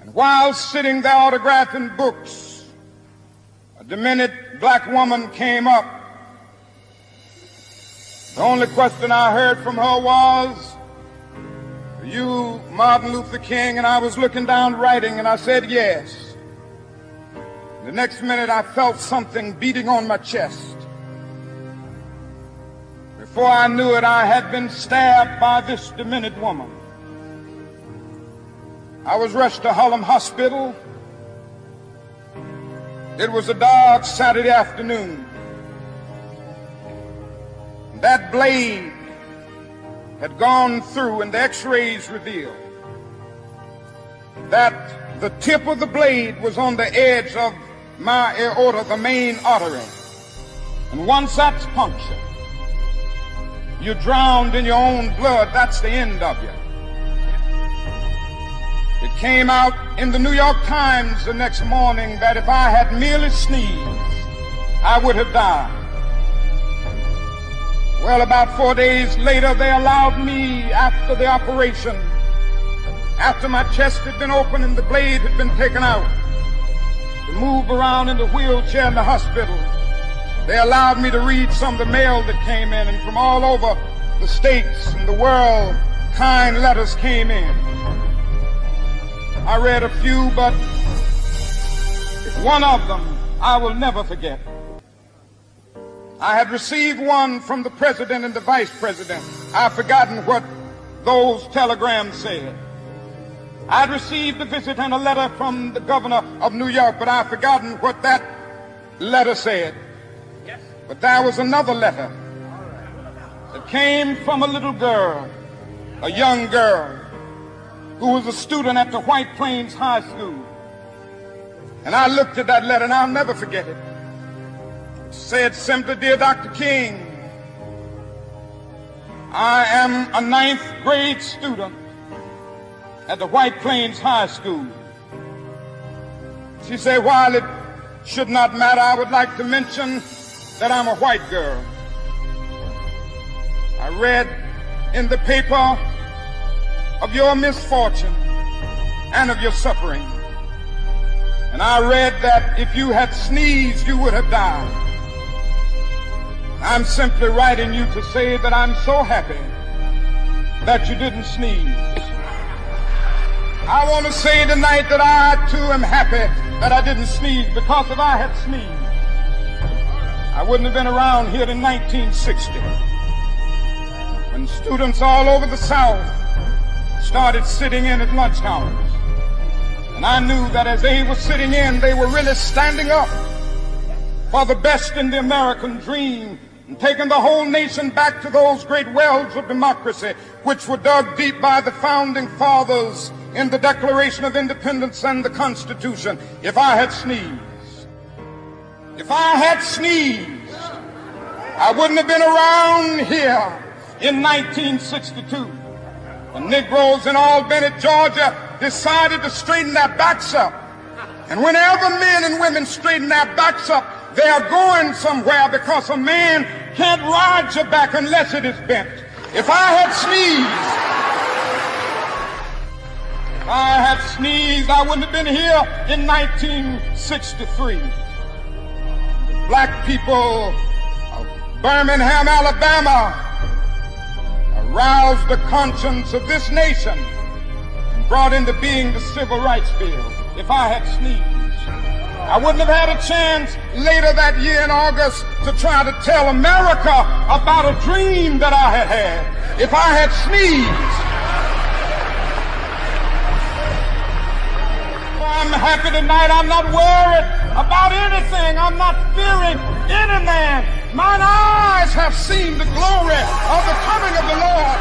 And while sitting there autographing books, a demented black woman came up. The only question I heard from her was, "Are you Martin Luther King?" And I was looking down writing, and I said yes. The next minute I felt something beating on my chest. Before I knew it, I had been stabbed by this demented woman. I was rushed to Harlem Hospital. It was a dark Saturday afternoon. That blade had gone through, and the x-rays revealed that the tip of the blade was on the edge of my aorta, the main artery. And once that's punctured, you're drowned in your own blood. That's the end of you. It came out in the New York Times the next morning that if I had merely sneezed, I would have died. Well, about 4 days later, they allowed me, after the operation, after my chest had been opened and the blade had been taken out, to move around in the wheelchair in the hospital. They allowed me to read some of the mail that came in, and from all over the states and the world, kind letters came in. I read a few, but one of them I will never forget. I had received one from the president and the vice president. I've forgotten what those telegrams said. I'd received a visit and a letter from the governor of New York, but I've forgotten what that letter said. But there was another letter that came from a little girl, a young girl, who was a student at the White Plains High School. And I looked at that letter, and I'll never forget it. It said simply, "Dear Dr. King, I am a 9th grade student at the White Plains High School." She said, "While it should not matter, I would like to mention that I'm a white girl. I read in the paper of your misfortune and of your suffering. And I read that if you had sneezed, you would have died. I'm simply writing you to say that I'm so happy that you didn't sneeze." I want to say tonight that I too am happy that I didn't sneeze, because if I had sneezed, I wouldn't have been around here in 1960, when students all over the South started sitting in at lunch counters. And I knew that as they were sitting in, they were really standing up for the best in the American dream, and taking the whole nation back to those great wells of democracy which were dug deep by the founding fathers in the Declaration of Independence and the Constitution. If I had sneezed, I wouldn't have been around here in 1962. The Negroes in Albany, Georgia, decided to straighten their backs up. And whenever men and women straighten their backs up, they are going somewhere, because a man can't ride your back unless it is bent. If I had sneezed, I wouldn't have been here in 1963. The black people of Birmingham, Alabama, aroused the conscience of this nation and brought into being the Civil Rights Bill. If I had sneezed, I wouldn't have had a chance later that year in August to try to tell America about a dream that I had had. If I had sneezed, I'm happy tonight. I'm not worried about anything. I'm not fearing any man. Mine eyes have seen the glory of the coming of the Lord.